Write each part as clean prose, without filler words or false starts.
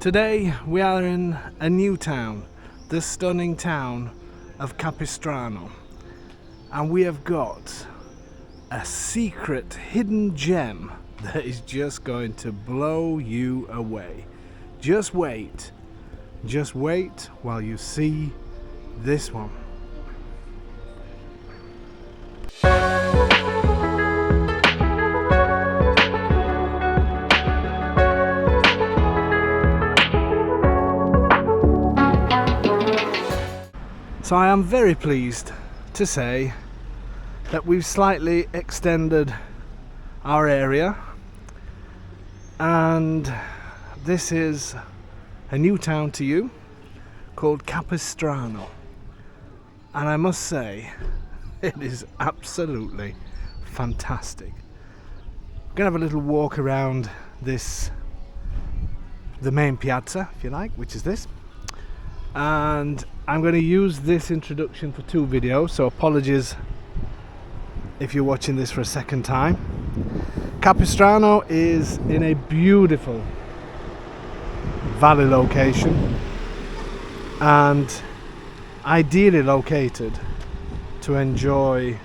Today we are in a new town, the stunning town of Capistrano, and we have got a secret hidden gem that is just going to blow you away. Just wait while you see this one. So I am very pleased to say that we've slightly extended our area, and this is a new town to you called Capistrano, and I must say it is absolutely fantastic. We're gonna have a little walk around the main piazza, if you like, which is this, and I'm going to use this introduction for 2 videos, so apologies if you're watching this for a second time. Capistrano is in a beautiful valley location and ideally located to enjoy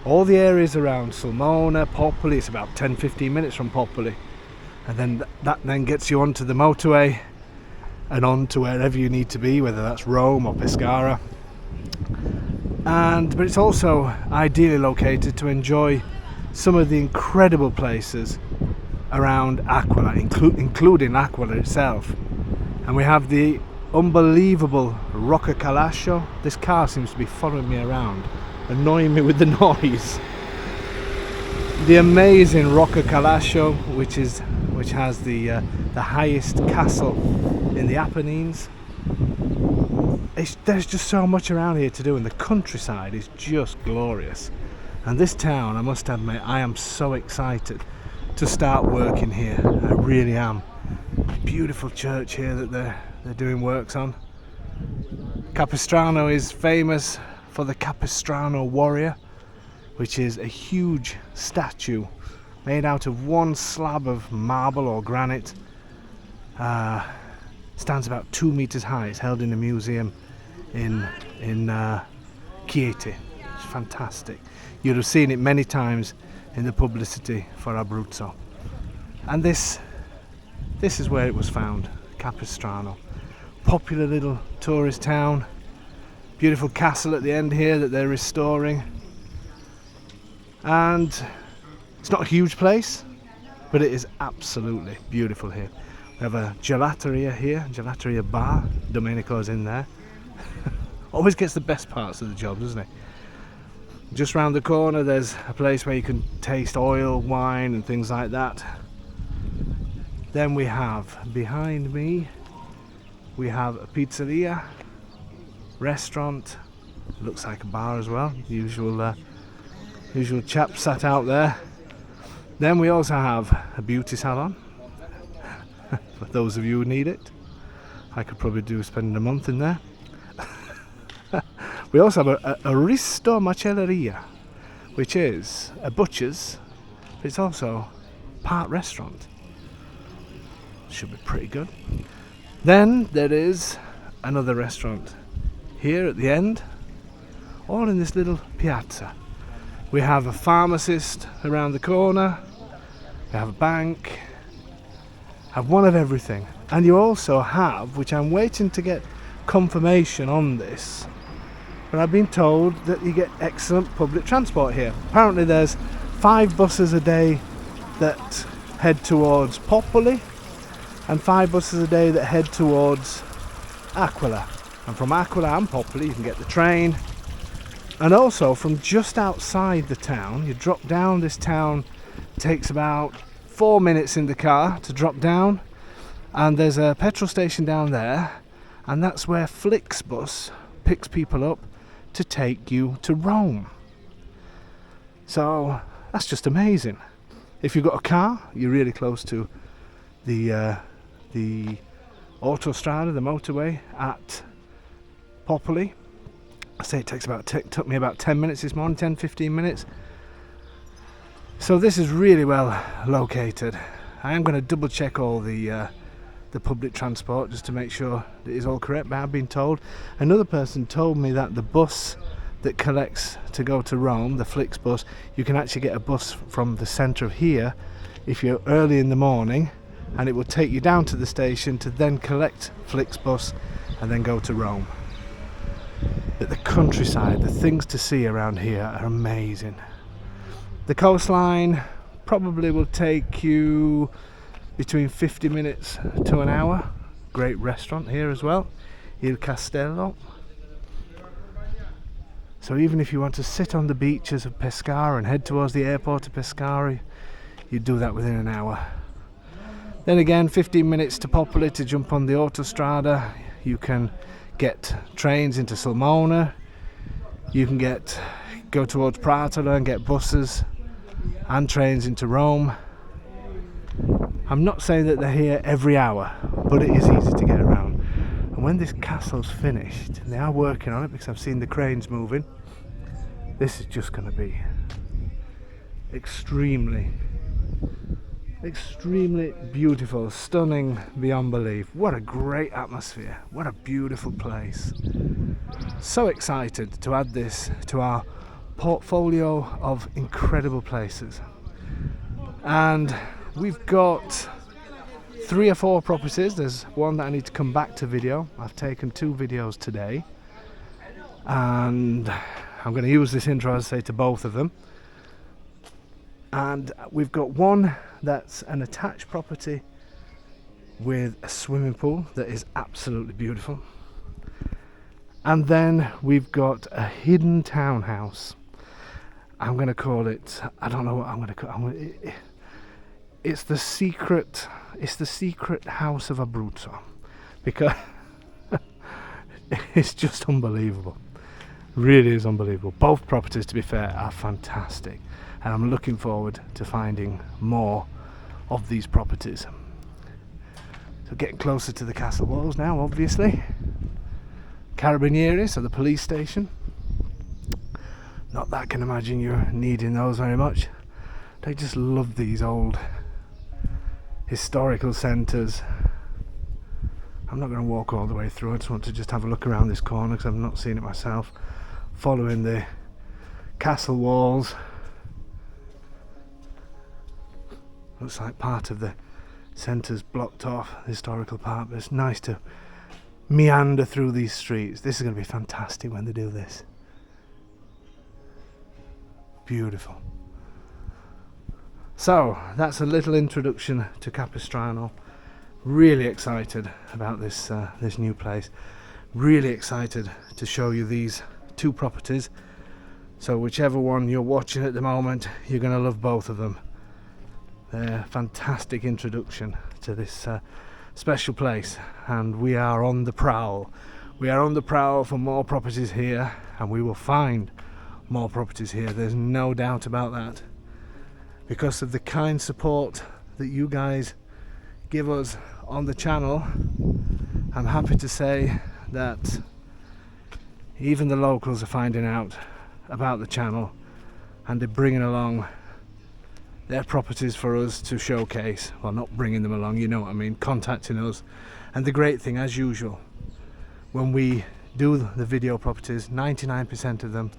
all the areas around Sulmona, Popoli. It's about 10-15 minutes from Popoli, and then that then gets you onto the motorway and on to wherever you need to be, whether that's Rome or Pescara. But it's also ideally located to enjoy some of the incredible places around Aquila, including Aquila itself. And we have the unbelievable Rocca Calascio. This car seems to be following me around, annoying me with the noise. The amazing Rocca Calascio, which has the highest castle in the Apennines. There's just so much around here to do, and the countryside is just glorious. And this town, I must admit, I am so excited to start working here. I really am. Beautiful church here that they're doing works on. Capistrano is famous for the Capistrano warrior, which is a huge statue made out of one slab of marble or granite. Stands about 2 meters high. It's held in a museum in Chieti. It's fantastic. You'd have seen it many times in the publicity for Abruzzo. And this is where it was found, Capistrano. Popular little tourist town. Beautiful castle at the end here that they're restoring. And it's not a huge place, but it is absolutely beautiful here. We have a gelateria here, gelateria bar. Domenico's in there. Always gets the best parts of the job, doesn't he? Just round the corner there's a place where you can taste oil, wine and things like that. Then we have, behind me, we have a pizzeria, restaurant, looks like a bar as well, usual chap sat out there. Then we also have a beauty salon. For those of you who need it, I could probably spend a month in there. We also have a Risto Macelleria, which is a butcher's, but it's also part restaurant. Should be pretty good. Then there is another restaurant here at the end, all in this little piazza. We have a pharmacist around the corner, we have a bank, have one of everything. And you also have, which I'm waiting to get confirmation on this, but I've been told that you get excellent public transport here. Apparently there's 5 buses a day that head towards Popoli and 5 buses a day that head towards Aquila. And from Aquila and Popoli you can get the train. And also from just outside the town, you drop down this town, takes about 4 minutes in the car to drop down, and there's a petrol station down there, and that's where Flixbus picks people up to take you to Rome. So that's just amazing. If you've got a car, you're really close to the autostrada, the motorway at Popoli. I say it took me about 10 minutes this morning, 10-15 minutes. So this is really well located. I am going to double check all the the public transport just to make sure that it's all correct, but I've been told, another person told me that the bus that collects to go to Rome, the Flix bus, you can actually get a bus from the centre of here if you're early in the morning, and it will take you down to the station to then collect Flix bus and then go to Rome. But the countryside, the things to see around here are amazing. The coastline probably will take you between 50 minutes to an hour. Great restaurant here as well, Il Castello. So even if you want to sit on the beaches of Pescara and head towards the airport of Pescara, you do that within an hour. Then again, 15 minutes to Popoli to jump on the autostrada. You can get trains into Sulmona. You can go towards Pratola and get buses and trains into Rome. I'm not saying that they're here every hour, but it is easy to get around. And when this castle's finished, and they are working on it because I've seen the cranes moving, this is just going to be extremely beautiful, stunning beyond belief. What a great atmosphere, what a beautiful place. So excited to add this to our portfolio of incredible places. And we've got 3 or 4 properties. There's one that I need to come back to video. I've taken 2 videos today, and I'm going to use this intro, as I say, to both of them. And we've got one that's an attached property with a swimming pool that is absolutely beautiful. And then we've got a hidden townhouse. I'm going to call it, I don't know what I'm going to call it. It's the secret house of Abruzzo, because it's just unbelievable. Really is unbelievable. Both properties, to be fair, are fantastic, and I'm looking forward to finding more of these properties. So getting closer to the castle walls now, obviously. Carabinieri, so the police station. Not that I can imagine you're needing those very much. They just love these old historical centres. I'm not going to walk all the way through. I just want to just have a look around this corner because I've not seen it myself. Following the castle walls. Looks like part of the centre's blocked off, the historical part, but it's nice to meander through these streets. This is going to be fantastic when they do this. Beautiful. So that's a little introduction to Capistrano. Really excited about this this new place. Really excited to show you these 2 properties. So whichever one you're watching at the moment, you're going to love both of them. They're a fantastic introduction to this special place, and we are on the prowl. We are on the prowl for more properties here, and we will find more properties here. There's no doubt about that. Because of the kind support that you guys give us on the channel, I'm happy to say that even the locals are finding out about the channel, and they're bringing along their properties for us to showcase. Well, not bringing them along, you know what I mean, contacting us. And the great thing, as usual, when we do the video properties, 99% of them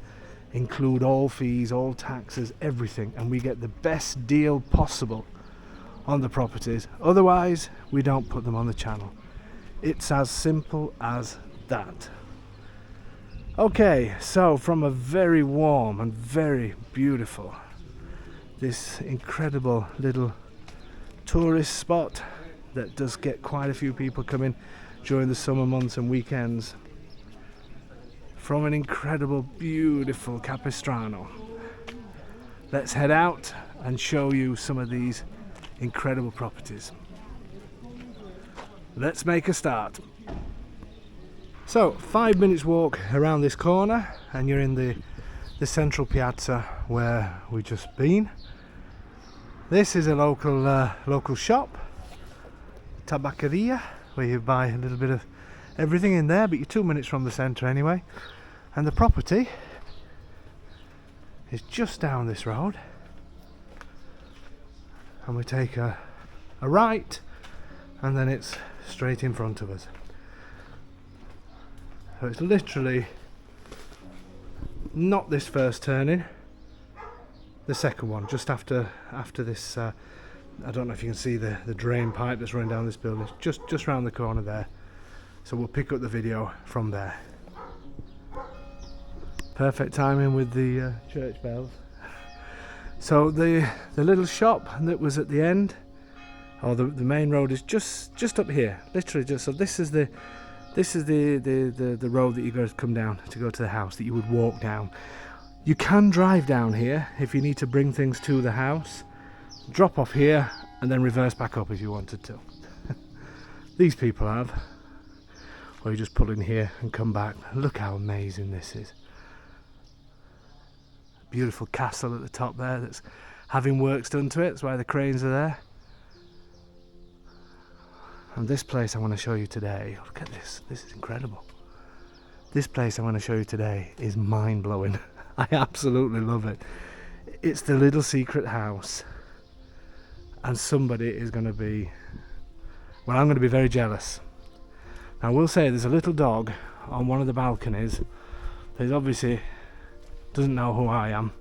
include all fees, all taxes, everything, and we get the best deal possible on the properties. Otherwise, we don't put them on the channel. It's as simple as that. Okay, so from a very warm and very beautiful, this incredible little tourist spot that does get quite a few people coming during the summer months and weekends, from an incredible, beautiful Capistrano, let's head out and show you some of these incredible properties. Let's make a start. So 5 minutes walk around this corner and you're in the central piazza where we just been. This is a local shop, tabaccheria, where you buy a little bit of everything in there, but you're 2 minutes from the centre anyway. And the property is just down this road, and we take a right, and then it's straight in front of us. So it's literally not this first turning, the second one, just after this. I don't know if you can see the drain pipe that's running down this building. It's just round the corner there. So we'll pick up the video from there. Perfect timing with the church bells. So the little shop that was at the end, or the main road, is just up here, literally just. So this is the road that you got to come down to go to the house, that you would walk down. You can drive down here if you need to bring things to the house, drop off here and then reverse back up if you wanted to. These people have. Or you just pull in here and come back. Look how amazing this is. Beautiful castle at the top there that's having works done to it. That's why the cranes are there. And this place I want to show you today, look at this, this is incredible. This place I want to show you today is mind-blowing. I absolutely love it. It's the little secret house. And somebody is going to be, well, I'm going to be very jealous. Now I will say there's a little dog on one of the balconies that obviously doesn't know who I am,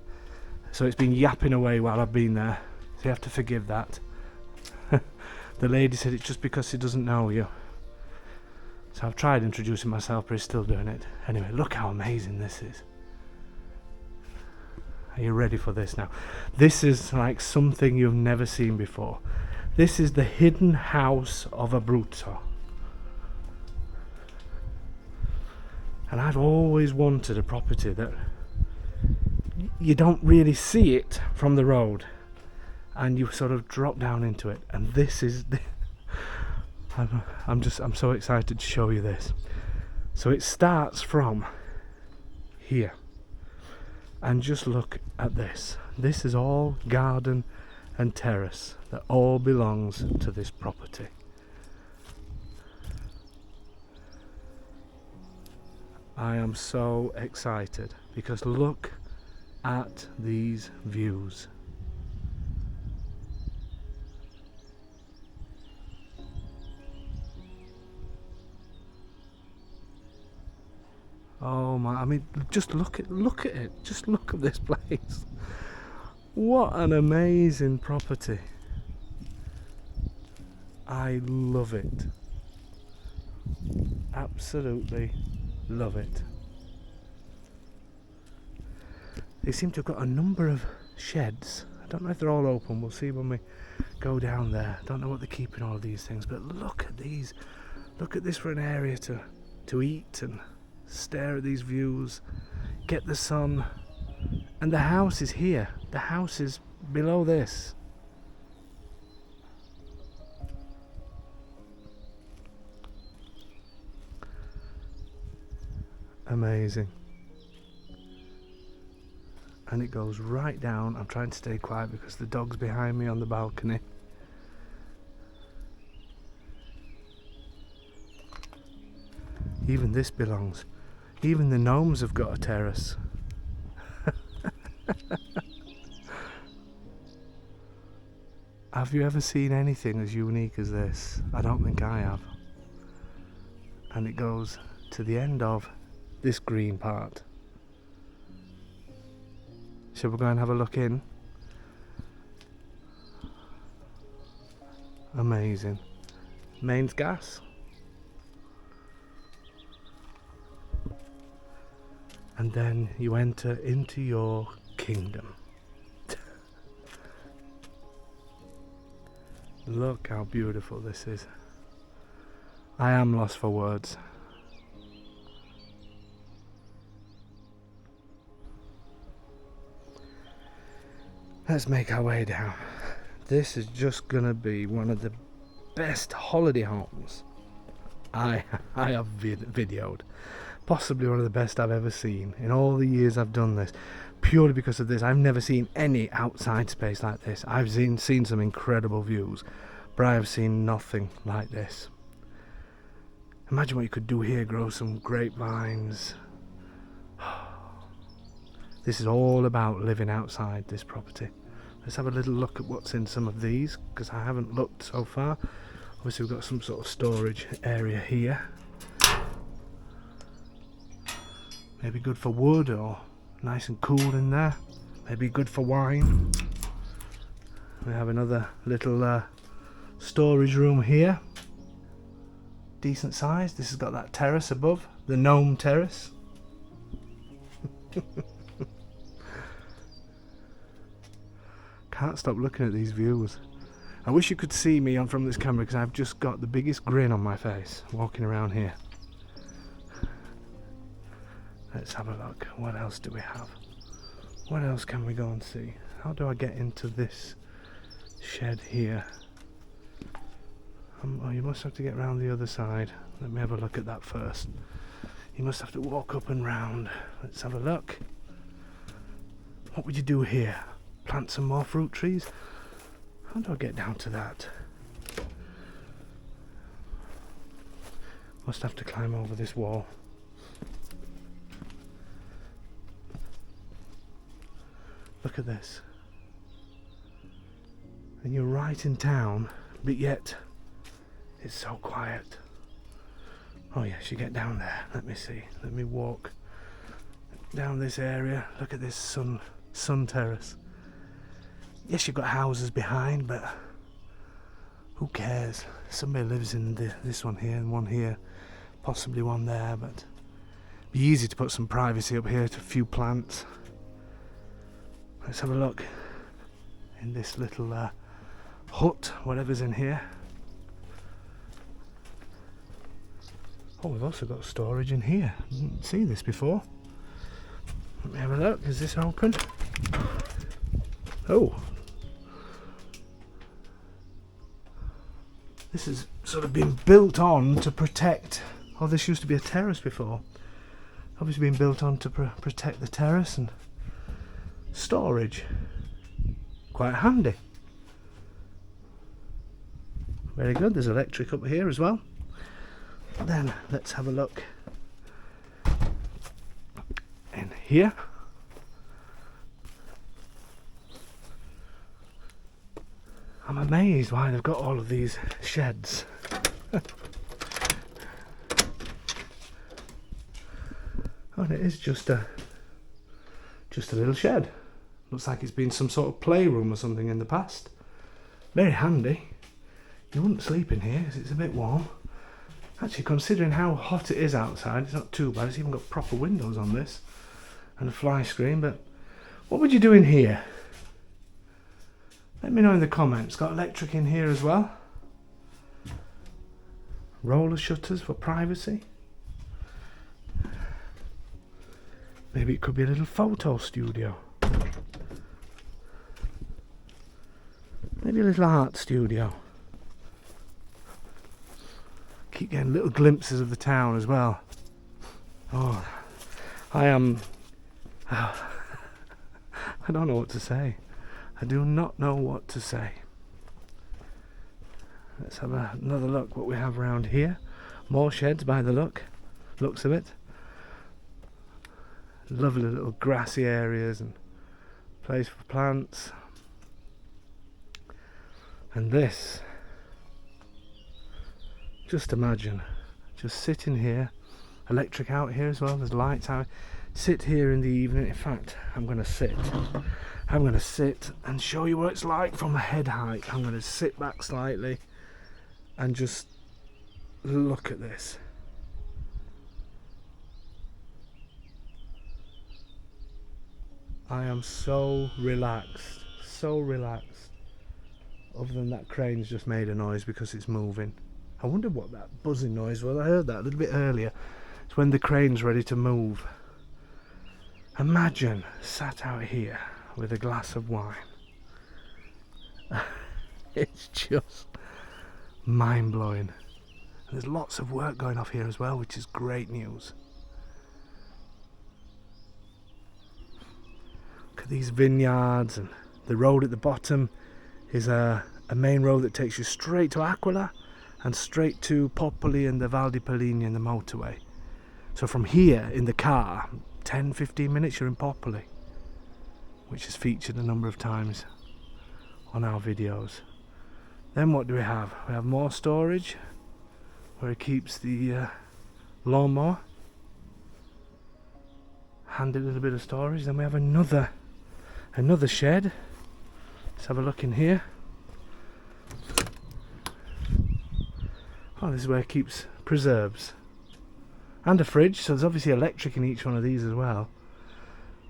so it's been yapping away while I've been there, so you have to forgive that. The lady said it's just because he doesn't know you. So I've tried introducing myself, but he's still doing it. Anyway, look how amazing this is. Are you ready for this now? This is like something you've never seen before. This is the hidden house of Abruzzo. And I've always wanted a property that you don't really see it from the road, and you sort of drop down into it. And this is I'm so excited to show you this. So it starts from here, and just look at this. This is all garden and terrace that all belongs to this property. I am so excited because look at these views. Oh my, I mean, just look at it. Just look at this place. What an amazing property. I love it. Absolutely love it. They seem to have got a number of sheds. I don't know if they're all open. We'll see when we go down there. Don't know what they're keeping all of these things, but look at these. Look at this for an area to eat and stare at these views, get the sun. And the house is here. The house is below this. Amazing. And it goes right down. I'm trying to stay quiet because the dog's behind me on the balcony. Even this belongs. Even the gnomes have got a terrace. Have you ever seen anything as unique as this? I don't think I have. And it goes to the end of this green part. Shall we go and have a look in? Amazing. Mains gas. And then you enter into your kingdom. Look how beautiful this is. I am lost for words. Let's make our way down. This is just gonna be one of the best holiday homes I have videoed. Possibly one of the best I've ever seen in all the years I've done this. Purely because of this. I've never seen any outside space like this. I've seen some incredible views, but I have seen nothing like this. Imagine what you could do here, grow some grapevines. This is all about living outside this property. Let's have a little look at what's in some of these, because I haven't looked so far. Obviously we've got some sort of storage area here. Maybe good for wood, or nice and cool in there. Maybe good for wine. We have another little storage room here. Decent size. This has got that terrace above, the gnome terrace. Can't stop looking at these views. I wish you could see me on from this camera, because I've just got the biggest grin on my face walking around here. Let's have a look. What else do we have? What else can we go and see? How do I get into this shed here? Oh, you must have to get round the other side. Let me have a look at that first. You must have to walk up and round. Let's have a look. What would you do here? Plant some more fruit trees? How do I get down to that? Must have to climb over this wall. Look at this. And you're right in town, but yet it's so quiet. Oh yes, you get down there. Let me see. Let me walk down this area. Look at this sun terrace. Yes, you've got houses behind, but who cares? Somebody lives in this one here and one here, possibly one there, but it'd be easy to put some privacy up here to a few plants. Let's have a look in this little hut, whatever's in here. Oh, we've also got storage in here. Didn't see this before. Let me have a look. Is this open? Oh. This has sort of been built on to protect. Oh, this used to be a terrace before. Obviously been built on to protect the terrace and storage. Quite handy. Very good. There's electric up here as well. Then let's have a look in here. I'm amazed why they've got all of these sheds. Oh, and it is just a little shed. Looks like it's been some sort of playroom or something in the past. Very handy. You wouldn't sleep in here because it's a bit warm. Actually, considering how hot it is outside, it's not too bad. It's even got proper windows on this and a fly screen. But what would you do in here? Let me know in the comments. Got electric in here as well. Roller shutters for privacy. Maybe it could be a little photo studio. Maybe a little art studio. Keep getting little glimpses of the town as well. Oh, I am... I don't know what to say. I do not know what to say. Let's have another look what we have around here. More sheds by the looks of it. Lovely little grassy areas and place for plants. And this, just imagine, just sitting here, electric out here as well, there's lights out. Sit here in the evening. In fact, I'm going to sit and show you what it's like from a head height. I'm going to sit back slightly and just look at this. I am so relaxed, so relaxed. Other than that crane's just made a noise because it's moving. I wonder what that buzzing noise was. I heard that a little bit earlier. It's when the crane's ready to move. Imagine sat out here with a glass of wine. It's just mind-blowing. And there's lots of work going off here as well, which is great news. Look at these vineyards, and the road at the bottom is a main road that takes you straight to Aquila and straight to Popoli and the Val di Poligny and the motorway. So from here in the car, 10-15 minutes you're in Popoli, which is featured a number of times on our videos. Then what do we have? We have more storage where he keeps the lawnmower. Handy little bit of storage. Then we have another shed. Let's have a look in here. Oh, this is where he keeps preserves. And a fridge, so there's obviously electric in each one of these as well.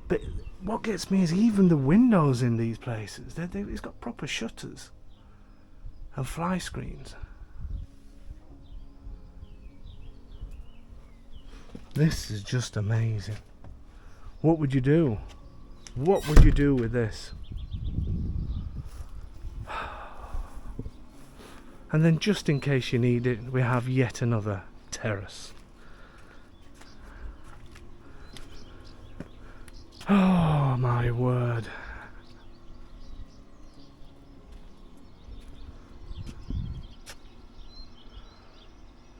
But what gets me is even the windows in these places. It's got proper shutters and fly screens. This is just amazing. What would you do? What would you do with this? And then just in case you need it, we have yet another terrace. Oh my word.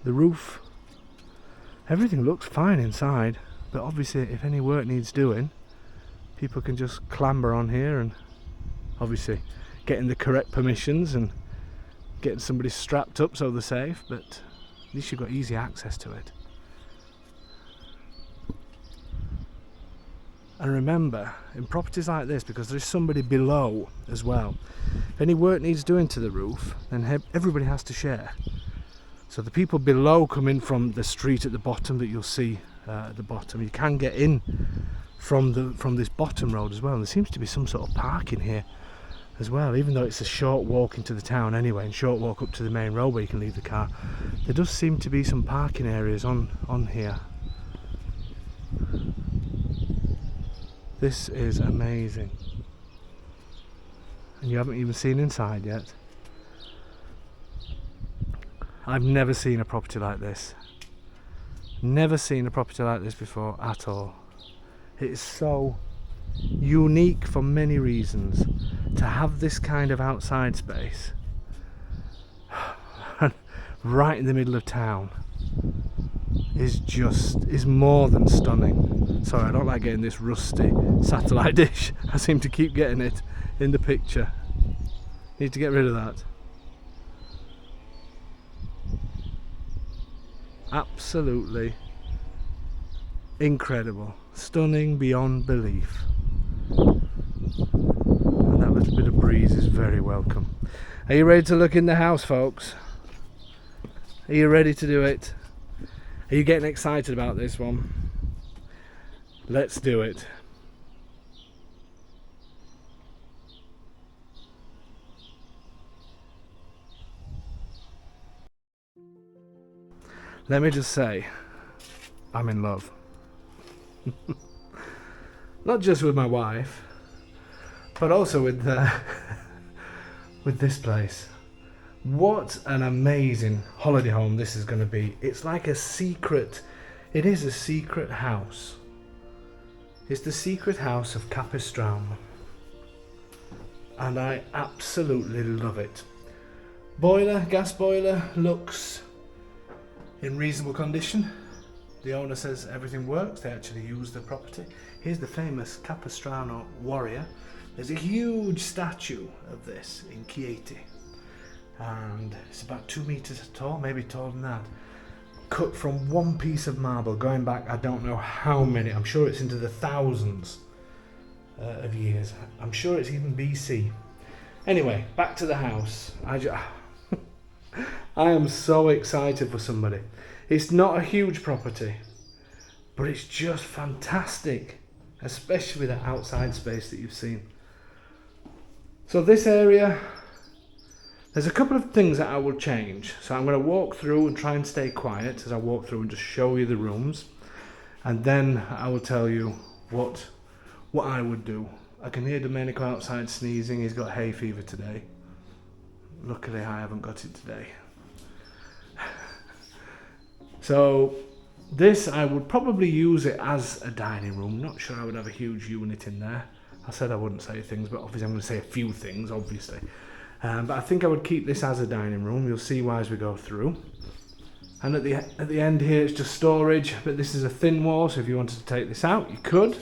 The roof, everything looks fine inside, but obviously if any work needs doing, people can just clamber on here and obviously getting the correct permissions and getting somebody strapped up so they're safe, but at least you've got easy access to it. And remember, in properties like this, because there's somebody below as well, if any work needs doing to the roof, then everybody has to share. So the people below come in from the street at the bottom that you'll see at the bottom. You can get in from this bottom road as well. And there seems to be some sort of parking here as well, even though it's a short walk into the town anyway, and short walk up to the main road where you can leave the car. There does seem to be some parking areas on here. This is amazing. And you haven't even seen inside yet. I've never seen a property like this. Never seen a property like this before at all. It is so unique for many reasons. To have this kind of outside space right in the middle of town is more than stunning. Sorry, I don't like getting this rusty satellite dish. I seem to keep getting it in the picture. Need to get rid of that. Absolutely incredible. Stunning beyond belief. And that little bit of breeze is very welcome. Are you ready to look in the house, folks? Are you ready to do it? Are you getting excited about this one? Let's do it. Let me just say, I'm in love. Not just with my wife, but also with this place. What an amazing holiday home this is going to be. It's like a secret, it is a secret house. It's the secret house of Capistrano. And I absolutely love it. Boiler, gas boiler, looks in reasonable condition. The owner says everything works. They actually use the property. Here's the famous Capistrano warrior. There's a huge statue of this in Chieti, and it's about 2 meters tall, maybe taller than that, cut from one piece of marble going back I don't know how many. I'm sure it's into the thousands of years. I'm sure it's even BC. Anyway, back to the house. I am so excited for somebody. It's not a huge property, but it's just fantastic, especially with that outside space that you've seen. So this area, there's a couple of things that I will change. So I'm going to walk through and try and stay quiet as I walk through and just show you the rooms, and then I will tell you what I would do. I can hear Domenico outside sneezing. He's got hay fever today. Luckily I haven't got it today. So this, I would probably use it as a dining room. Not sure I would have a huge unit in there. I said I wouldn't say things, but obviously I'm going to say a few things, obviously. But I think I would keep this as a dining room. You'll see why as we go through. And at the end here, it's just storage. But this is a thin wall, so if you wanted to take this out, you could.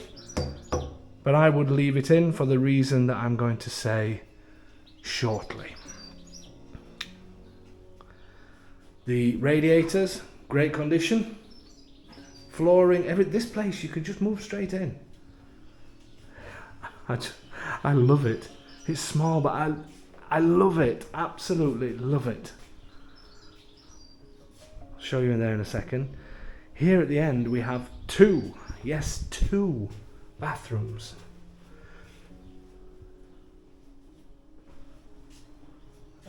But I would leave it in for the reason that I'm going to say shortly. The radiators, great condition. Flooring, this place you can just move straight in. I love it. It's small, but I love it. Absolutely love it. I'll show you in there in a second. Here at the end we have two bathrooms.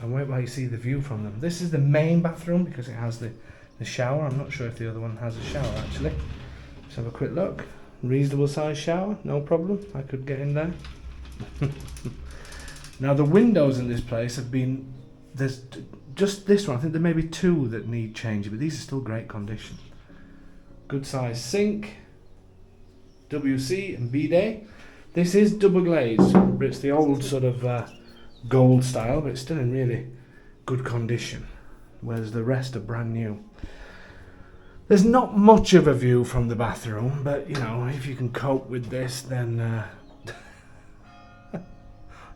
And wait while you see the view from them. This is the main bathroom because it has the shower. I'm not sure if the other one has a shower actually. Let's have a quick look. Reasonable size shower, no problem. I could get in there. Now the windows in this place have been, there's just this one, I think there may be two that need changing, but these are still great condition. Good size sink, WC and bidet. This is double glazed, but it's the old sort of gold style, but it's still in really good condition, whereas the rest are brand new. There's not much of a view from the bathroom, but you know, if you can cope with this, then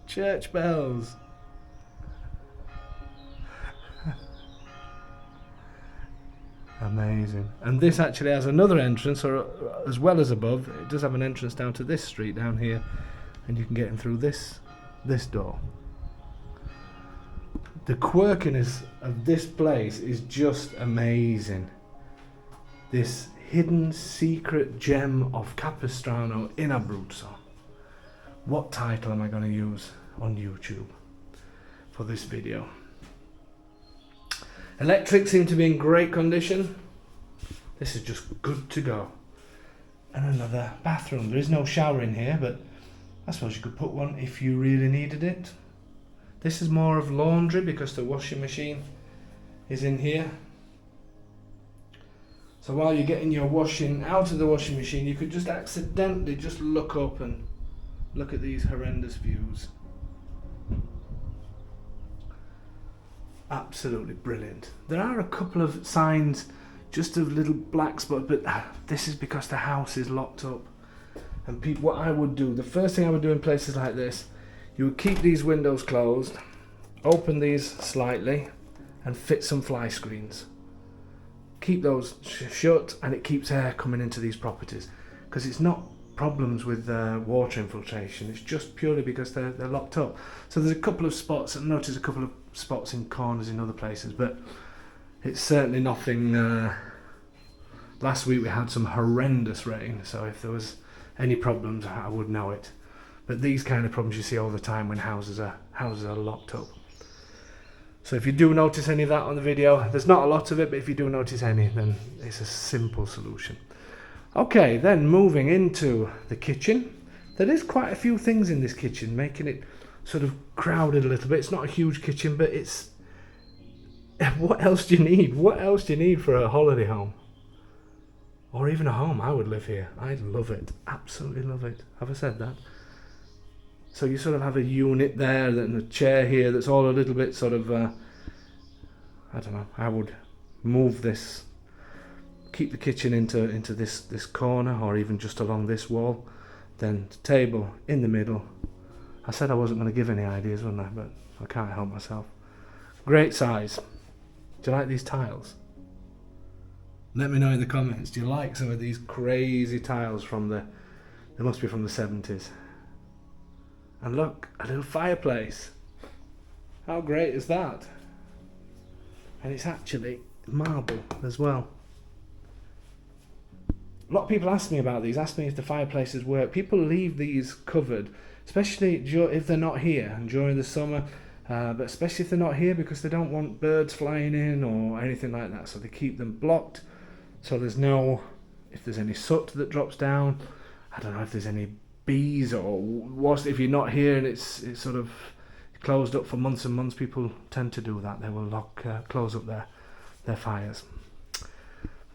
church bells. Amazing. And this actually has another entrance, or as well as above, it does have an entrance down to this street down here, and you can get in through this door. The quirkiness of this place is just amazing. This hidden secret gem of Capistrano in Abruzzo. What title am I going to use on YouTube for this video? Electrics seem to be in great condition. This is just good to go. And another bathroom. There is no shower in here, but I suppose you could put one if you really needed it. This is more of laundry because the washing machine is in here. So while you're getting your washing out of the washing machine, you could just accidentally just look up and look at these horrendous views. Absolutely brilliant. There are a couple of signs, just of little black spots, but this is because the house is locked up. And what I would do, the first thing I would do in places like this, you would keep these windows closed, open these slightly, and fit some fly screens. Keep those shut, and it keeps air coming into these properties, because it's not problems with water infiltration, it's just purely because they're locked up. So there's a couple of spots, I noticed a couple of spots in corners in other places, but it's certainly nothing. Last week we had some horrendous rain, so if there was any problems I would know it. But these kind of problems you see all the time when houses are locked up. So if you do notice any of that on the video, there's not a lot of it, but if you do notice any, then it's a simple solution. Okay, then moving into the kitchen. There is quite a few things in this kitchen, making it sort of crowded a little bit. It's not a huge kitchen, but it's... What else do you need? What else do you need for a holiday home? Or even a home. I would live here. I'd love it. Absolutely love it. Have I said that? So you sort of have a unit there and a chair here that's all a little bit sort of... I don't know. I would move this... Keep the kitchen into this corner, or even just along this wall. Then the table in the middle. I said I wasn't going to give any ideas, wasn't I? But I can't help myself. Great size. Do you like these tiles? Let me know in the comments. Do you like some of these crazy tiles from they must be from the 70s. And look, a little fireplace. How great is that? And it's actually marble as well. A lot of people ask me about these, ask me if the fireplaces work. People leave these covered, especially if they're not here and during the summer, but especially if they're not here because they don't want birds flying in or anything like that. So they keep them blocked, so there's no, if there's any soot that drops down, I don't know if there's any bees or what, if you're not here and it's sort of closed up for months and months, people tend to do that. They will close up their fires.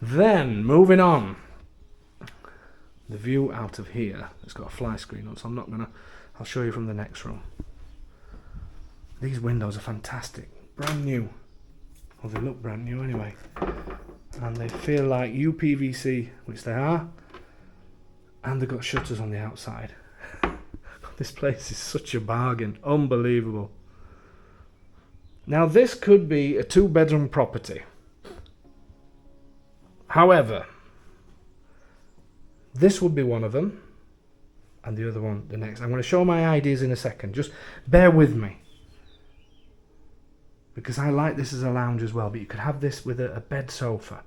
Then, moving on. The view out of here, it's got a fly screen on, so I'll show you from the next room. These windows are fantastic, brand new. Well, they look brand new anyway. And they feel like UPVC, which they are. And they've got shutters on the outside. This place is such a bargain, unbelievable. Now this could be a 2-bedroom property. However, this would be one of them, and the other one the next. I'm going to show my ideas in a second. Just bear with me, because I like this as a lounge as well, but you could have this with a bed sofa,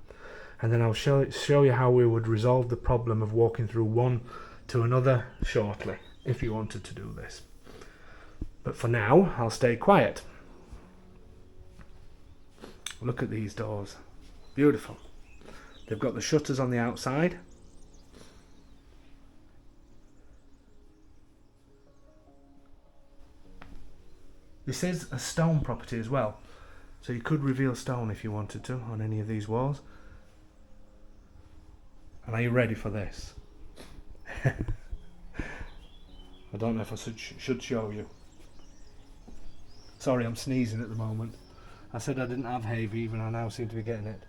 and then I'll show you how we would resolve the problem of walking through one to another shortly, if you wanted to do this. But for now, I'll stay quiet. Look at these doors. Beautiful. They've got the shutters on the outside. This is a stone property as well, so you could reveal stone if you wanted to on any of these walls. And are you ready for this? I don't know if I should show you. Sorry, I'm sneezing at the moment. I said I didn't have hay fever and I now seem to be getting it.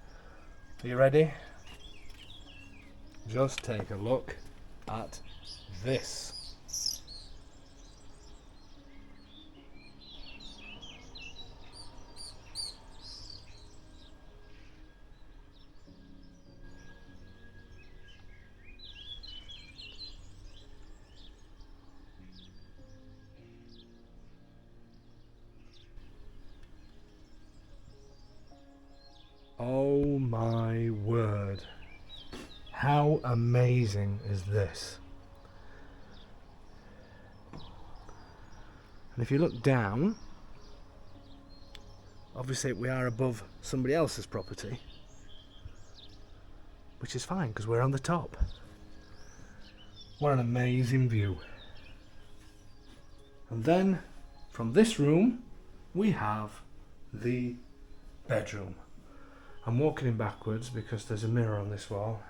Are you ready? Just take a look at this. Oh my word. How amazing is this? And if you look down, obviously we are above somebody else's property, which is fine because we're on the top. What an amazing view. And then from this room we have the bedroom. I'm walking in backwards because there's a mirror on this wall.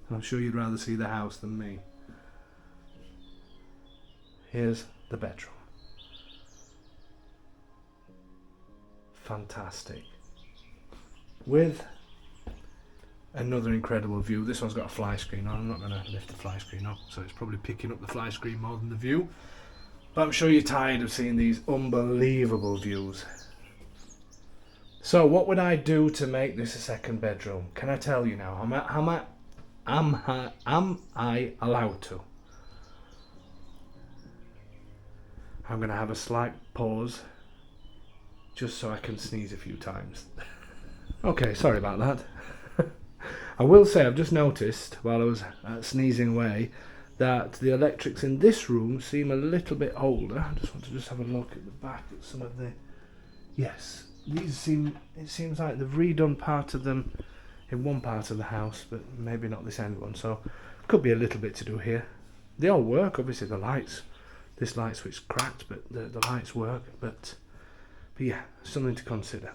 And I'm sure you'd rather see the house than me. Here's the bedroom. Fantastic. With another incredible view. This one's got a fly screen on. I'm not going to lift the fly screen up, so it's probably picking up the fly screen more than the view. But I'm sure you're tired of seeing these unbelievable views. So what would I do to make this a second bedroom? Can I tell you now? Am I allowed to? I'm going to have a slight pause just so I can sneeze a few times. Okay, sorry about that. I will say I've just noticed while I was sneezing away that the electrics in this room seem a little bit older. I just want to have a look at the back at some of the... Yes. It seems like they've redone part of them in one part of the house, but maybe not this end one, so could be a little bit to do here. They all work, obviously the lights. This light switch cracked, but the lights work, but yeah, something to consider.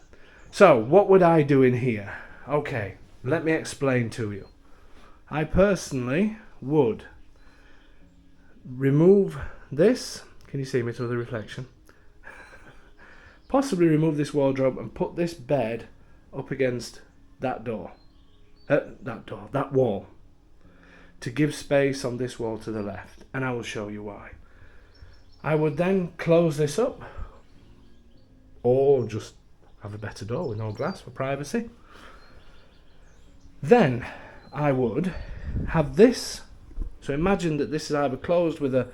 So, what would I do in here? Okay, let me explain to you. I personally would remove this. Can you see me through the reflection? Possibly remove this wardrobe and put this bed up against that wall, to give space on this wall to the left, and I will show you why. I would then close this up, or just have a better door with no glass for privacy. Then I would have this, so imagine that this is either closed with a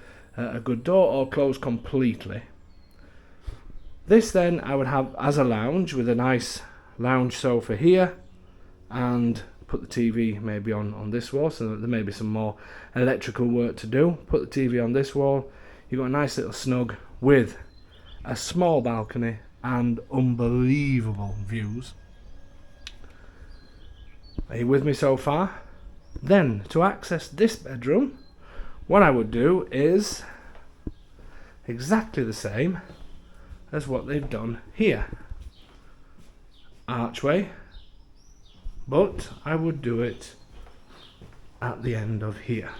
good door or closed completely. This then I would have as a lounge with a nice lounge sofa here, and put the TV maybe on this wall, so there may be some more electrical work to do. Put the TV on this wall. You've got a nice little snug with a small balcony and unbelievable views. Are you with me so far? Then to access this bedroom, what I would do is exactly the same as what they've done here. Archway, but I would do it at the end of here.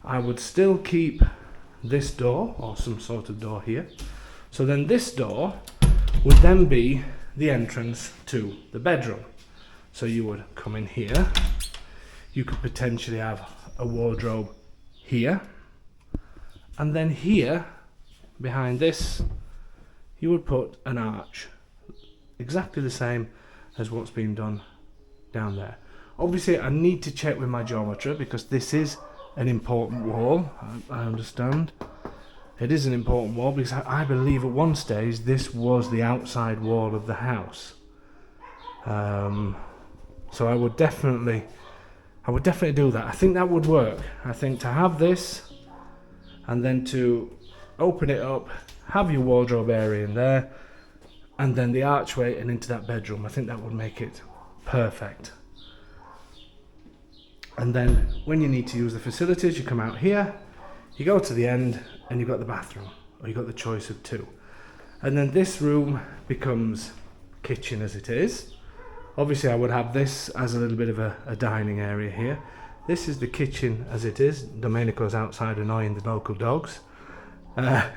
I would still keep this door, or some sort of door here. So then this door would then be the entrance to the bedroom. So you would come in here. You could potentially have a wardrobe here. And then here, behind this, you would put an arch, exactly the same as what's been done down there. Obviously I need to check with my geometry because this is an important wall. I understand. It is an important wall because I believe at one stage this was the outside wall of the house. So I would definitely do that. I think that would work. I think to have this and then to open it up, have your wardrobe area in there, and then the archway and into that bedroom. I think that would make it perfect. And then when you need to use the facilities, you come out here, you go to the end, and you've got the bathroom, or you've got the choice of two. And then this room becomes kitchen as it is. Obviously I would have this as a little bit of a dining area here. This is the kitchen as it is. Domenico's outside annoying the local dogs. And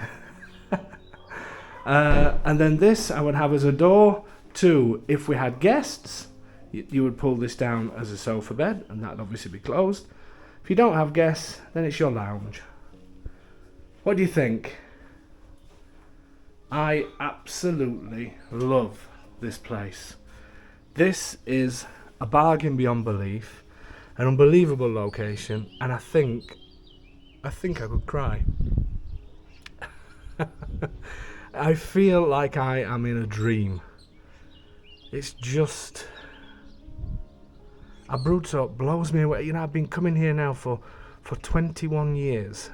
then this I would have as a door to, if we had guests, you would pull this down as a sofa bed, and that'd obviously be closed. If you don't have guests, then it's your lounge. What do you think? I absolutely love this place. This is a bargain beyond belief, an unbelievable location, and I think I could cry. I feel like I am in a dream. It's just... Abruzzo blows me away. You know, I've been coming here now for 21 years.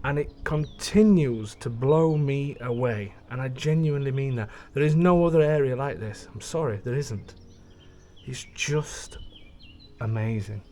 And it continues to blow me away. And I genuinely mean that. There is no other area like this. I'm sorry, there isn't. It's just amazing.